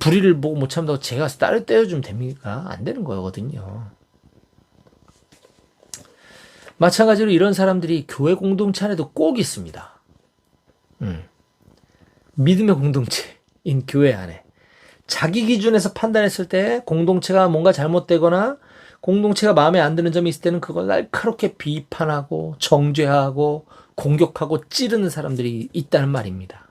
A: 불의를 보고 못 참다고 제가 딸을 떼어주면 됩니까? 안 되는 거거든요. 마찬가지로 이런 사람들이 교회 공동체 안에도 꼭 있습니다. 믿음의 공동체인 교회 안에 자기 기준에서 판단했을 때 공동체가 뭔가 잘못되거나 공동체가 마음에 안 드는 점이 있을 때는 그걸 날카롭게 비판하고 정죄하고 공격하고 찌르는 사람들이 있다는 말입니다.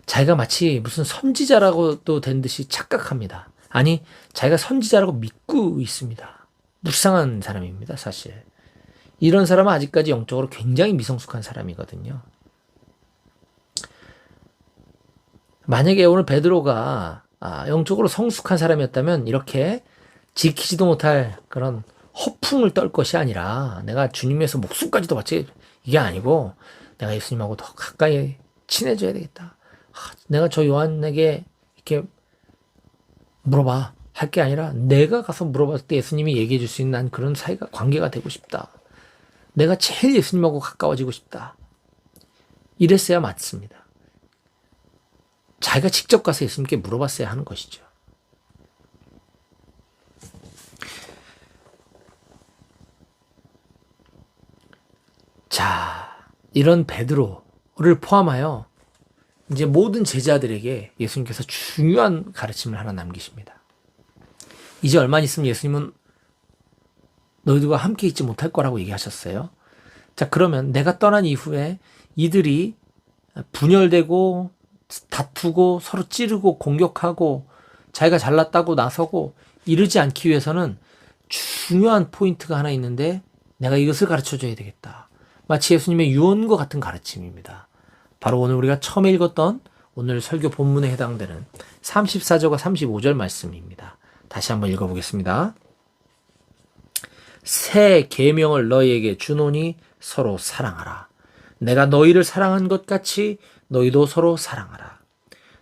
A: 자기가 마치 무슨 선지자라고도 된 듯이 착각합니다. 아니, 자기가 선지자라고 믿고 있습니다. 불쌍한 사람입니다, 사실. 이런 사람은 아직까지 영적으로 굉장히 미성숙한 사람이거든요. 만약에 오늘 베드로가 영적으로 성숙한 사람이었다면 이렇게 지키지도 못할 그런 허풍을 떨 것이 아니라 내가 주님에서 목숨까지도 바치 이게 아니고 내가 예수님하고 더 가까이 친해져야 되겠다. 내가 저 요한에게 이렇게 물어봐 할 게 아니라 내가 가서 물어봤을 때 예수님이 얘기해 줄 수 있는 난 그런 사이가 관계가 되고 싶다. 내가 제일 예수님하고 가까워지고 싶다. 이랬어야 맞습니다. 자기가 직접 가서 예수님께 물어봤어야 하는 것이죠. 자, 이런 베드로를 포함하여 이제 모든 제자들에게 예수님께서 중요한 가르침을 하나 남기십니다. 이제 얼마 있으면 예수님은 너희들과 함께 있지 못할 거라고 얘기하셨어요. 자, 그러면 내가 떠난 이후에 이들이 분열되고 다투고 서로 찌르고 공격하고 자기가 잘났다고 나서고 이러지 않기 위해서는 중요한 포인트가 하나 있는데 내가 이것을 가르쳐줘야 되겠다. 마치 예수님의 유언과 같은 가르침입니다. 바로 오늘 우리가 처음에 읽었던 오늘 설교 본문에 해당되는 34절과 35절 말씀입니다. 다시 한번 읽어보겠습니다. 새 계명을 너희에게 주노니 서로 사랑하라. 내가 너희를 사랑한 것 같이 너희도 서로 사랑하라.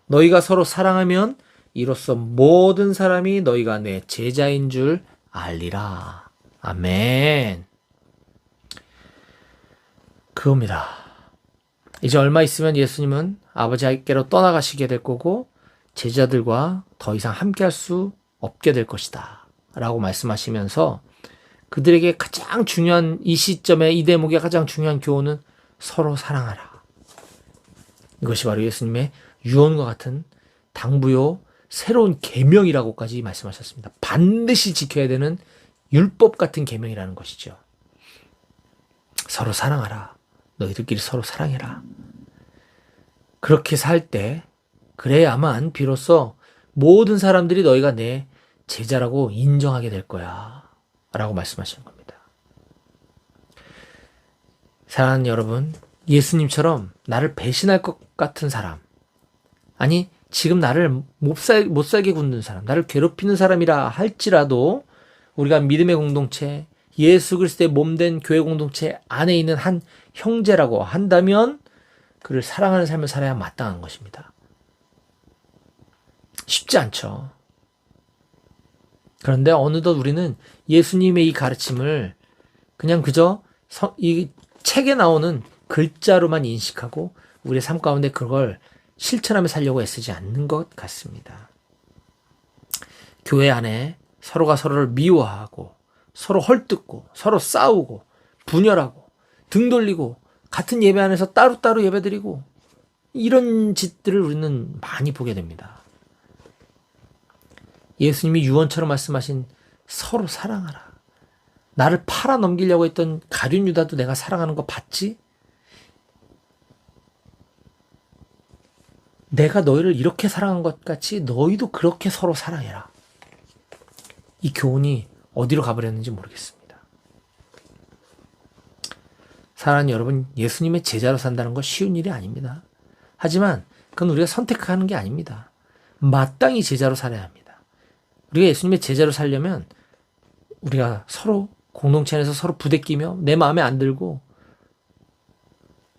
A: 너희가 서로 사랑하면 이로써 모든 사람이 너희가 내 제자인 줄 알리라. 아멘. 그겁니다. 이제 얼마 있으면 예수님은 아버지께로 떠나가시게 될 거고 제자들과 더 이상 함께할 수 없게 될 것이다 라고 말씀하시면서 그들에게 가장 중요한 이 시점에 이 대목의 가장 중요한 교훈은 서로 사랑하라. 이것이 바로 예수님의 유언과 같은 당부요 새로운 계명이라고까지 말씀하셨습니다. 반드시 지켜야 되는 율법 같은 계명이라는 것이죠. 서로 사랑하라. 너희들끼리 서로 사랑해라. 그렇게 살 때 그래야만 비로소 모든 사람들이 너희가 내 제자라고 인정하게 될 거야 라고 말씀하시는 겁니다. 사랑하는 여러분, 예수님처럼 나를 배신할 것 같은 사람, 아니 지금 나를 못 살게 굽는 사람, 나를 괴롭히는 사람이라 할지라도 우리가 믿음의 공동체, 예수 그리스도의 몸된 교회 공동체 안에 있는 한 형제라고 한다면 그를 사랑하는 삶을 살아야 마땅한 것입니다. 쉽지 않죠. 그런데 어느덧 우리는 예수님의 이 가르침을 그냥 그저 이 책에 나오는 글자로만 인식하고 우리의 삶 가운데 그걸 실천하며 살려고 애쓰지 않는 것 같습니다. 교회 안에 서로가 서로를 미워하고 서로 헐뜯고 서로 싸우고 분열하고 등 돌리고 같은 예배 안에서 따로따로 예배드리고 이런 짓들을 우리는 많이 보게 됩니다. 예수님이 유언처럼 말씀하신 서로 사랑하라. 나를 팔아 넘기려고 했던 가룟 유다도 내가 사랑하는 거 봤지? 내가 너희를 이렇게 사랑한 것 같이 너희도 그렇게 서로 사랑해라. 이 교훈이 어디로 가버렸는지 모르겠습니다. 사랑하는 여러분, 예수님의 제자로 산다는 거 쉬운 일이 아닙니다. 하지만 그건 우리가 선택하는 게 아닙니다. 마땅히 제자로 살아야 합니다. 우리가 예수님의 제자로 살려면 우리가 서로 공동체 안에서 서로 부대끼며 내 마음에 안 들고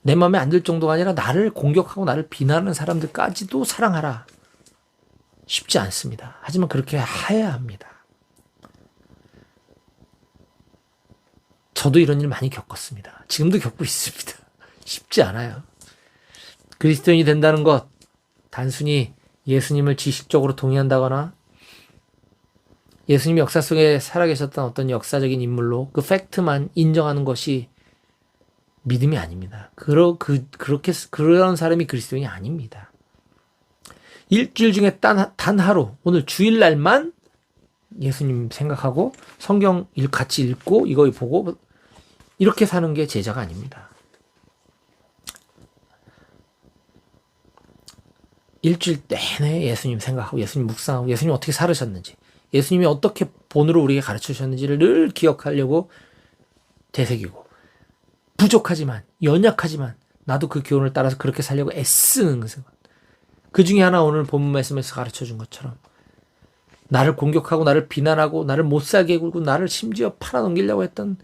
A: 내 마음에 안 들 정도가 아니라 나를 공격하고 나를 비난하는 사람들까지도 사랑하라. 쉽지 않습니다. 하지만 그렇게 해야 합니다. 저도 이런 일 많이 겪었습니다. 지금도 겪고 있습니다. 쉽지 않아요. 그리스도인이 된다는 것, 단순히 예수님을 지식적으로 동의한다거나 예수님이 역사 속에 살아계셨던 어떤 역사적인 인물로 그 팩트만 인정하는 것이 믿음이 아닙니다. 그런 사람이 그리스도인이 아닙니다. 일주일 중에 단 하루, 오늘 주일날만 예수님 생각하고 성경 같이 읽고 이거 보고 이렇게 사는 게 제자가 아닙니다. 일주일 내내 예수님 생각하고 예수님 묵상하고 예수님 어떻게 살으셨는지 예수님이 어떻게 본으로 우리에게 가르쳐 주셨는지를 늘 기억하려고 되새기고 부족하지만 연약하지만 나도 그 교훈을 따라서 그렇게 살려고 애쓰는 것은 그 중에 하나 오늘 본문 말씀에서 가르쳐 준 것처럼 나를 공격하고 나를 비난하고 나를 못살게 굴고 나를 심지어 팔아넘기려고 했던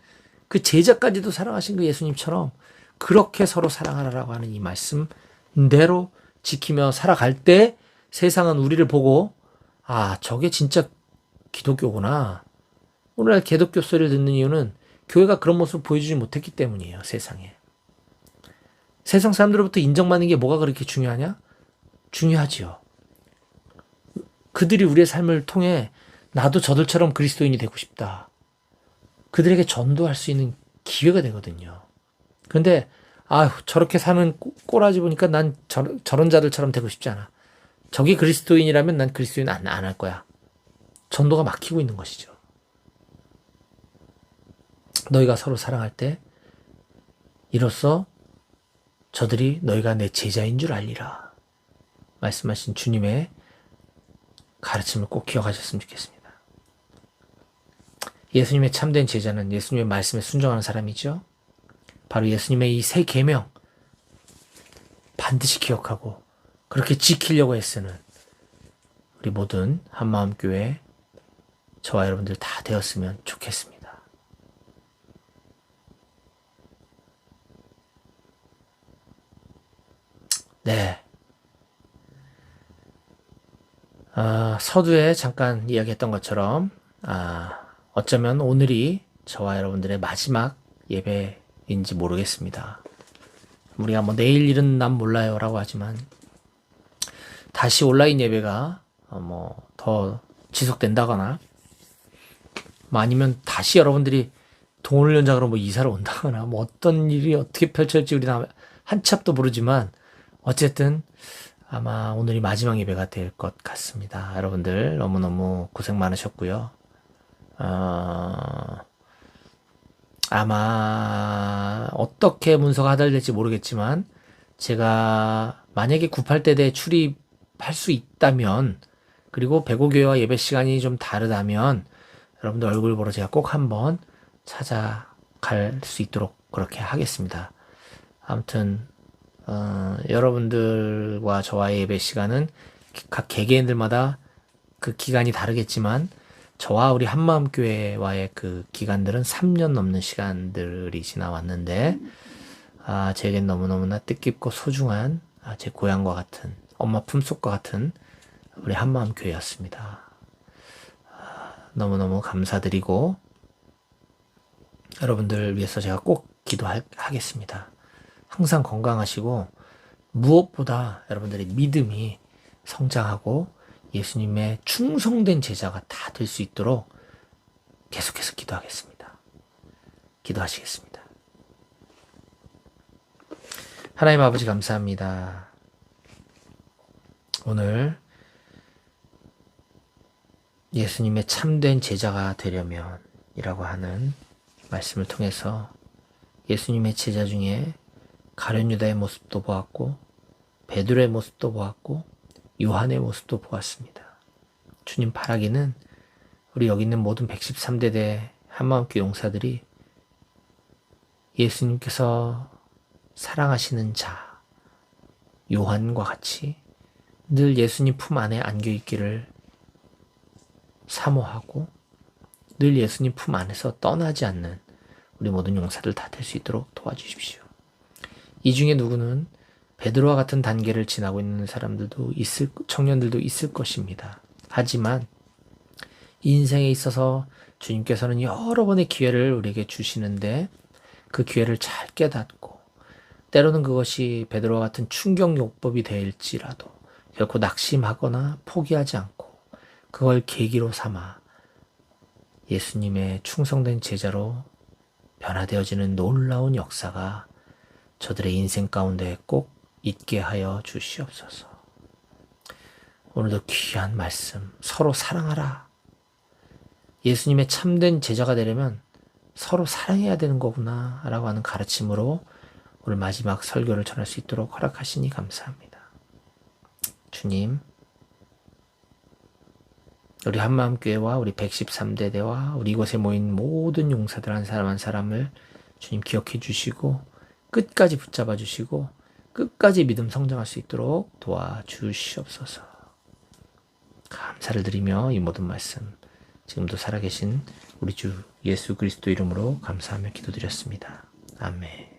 A: 그 제자까지도 사랑하신 그 예수님처럼 그렇게 서로 사랑하라고 하는 이 말씀대로 지키며 살아갈 때 세상은 우리를 보고 아, 저게 진짜 기독교구나. 오늘날 기독교 소리를 듣는 이유는 교회가 그런 모습을 보여주지 못했기 때문이에요. 세상에. 세상 사람들로부터 인정받는 게 뭐가 그렇게 중요하냐? 중요하지요. 그들이 우리의 삶을 통해 나도 저들처럼 그리스도인이 되고 싶다. 그들에게 전도할 수 있는 기회가 되거든요. 그런데 아휴 저렇게 사는 꼬라지 보니까 난 저런 자들처럼 되고 싶지 않아. 저게 그리스도인이라면 난 그리스도인 안 할 거야. 전도가 막히고 있는 것이죠. 너희가 서로 사랑할 때 이로써 저들이 너희가 내 제자인 줄 알리라. 말씀하신 주님의 가르침을 꼭 기억하셨으면 좋겠습니다. 예수님의 참된 제자는 예수님의 말씀에 순종하는 사람이죠. 바로 예수님의 이 세 계명 반드시 기억하고 그렇게 지키려고 애쓰는 우리 모든 한마음교회 저와 여러분들 다 되었으면 좋겠습니다. 네. 서두에 잠깐 이야기했던 것처럼 어쩌면 오늘이 저와 여러분들의 마지막 예배인지 모르겠습니다. 우리가 뭐 내일 일은 난 몰라요 라고 하지만 다시 온라인 예배가 더 지속된다거나 아니면 다시 여러분들이 동호를 연장으로 이사를 온다거나 어떤 일이 어떻게 펼쳐질지 우리는 한치 앞도 모르지만 어쨌든 아마 오늘이 마지막 예배가 될 것 같습니다. 여러분들 너무너무 고생 많으셨고요. 아마 어떻게 문서가 하달될지 모르겠지만 제가 만약에 9·8대대 출입할 수 있다면 그리고 백오교회와 예배 시간이 좀 다르다면 여러분들 얼굴 보러 제가 꼭 한번 찾아갈 수 있도록 그렇게 하겠습니다. 아무튼 여러분들과 저와의 예배 시간은 각 개개인들마다 그 기간이 다르겠지만 저와 우리 한마음교회와의 그 기간들은 3년 넘는 시간들이 지나왔는데 제겐 너무너무나 뜻깊고 소중한 제 고향과 같은 엄마 품속과 같은 우리 한마음교회였습니다. 너무너무 감사드리고 여러분들 위해서 제가 꼭 기도하겠습니다. 항상 건강하시고 무엇보다 여러분들의 믿음이 성장하고 예수님의 충성된 제자가 다 될 수 있도록 계속해서 기도하겠습니다. 기도하시겠습니다. 하나님 아버지 감사합니다. 오늘 예수님의 참된 제자가 되려면 이라고 하는 말씀을 통해서 예수님의 제자 중에 가룟 유다의 모습도 보았고 베드로의 모습도 보았고 요한의 모습도 보았습니다. 주님 바라기는 우리 여기 있는 모든 113대대 한마음교회 용사들이 예수님께서 사랑하시는 자 요한과 같이 늘 예수님 품 안에 안겨있기를 사모하고 늘 예수님 품 안에서 떠나지 않는 우리 모든 용사들 다 될 수 있도록 도와주십시오. 이 중에 누구는 베드로와 같은 단계를 지나고 있는 사람들도 청년들도 있을 것입니다. 하지만 인생에 있어서 주님께서는 여러 번의 기회를 우리에게 주시는데 그 기회를 잘 깨닫고 때로는 그것이 베드로와 같은 충격요법이 될지라도 결코 낙심하거나 포기하지 않고 그걸 계기로 삼아 예수님의 충성된 제자로 변화되어지는 놀라운 역사가 저들의 인생 가운데 꼭 있게 하여 주시옵소서. 오늘도 귀한 말씀, 서로 사랑하라. 예수님의 참된 제자가 되려면 서로 사랑해야 되는 거구나 라고 하는 가르침으로 오늘 마지막 설교를 전할 수 있도록 허락하시니 감사합니다. 주님, 우리 한마음교회와 우리 113대대와 우리 이곳에 모인 모든 용사들 한 사람 한 사람을 주님 기억해 주시고 끝까지 붙잡아 주시고 끝까지 믿음 성장할 수 있도록 도와주시옵소서. 감사를 드리며 이 모든 말씀 지금도 살아계신 우리 주 예수 그리스도 이름으로 감사하며 기도드렸습니다. 아멘.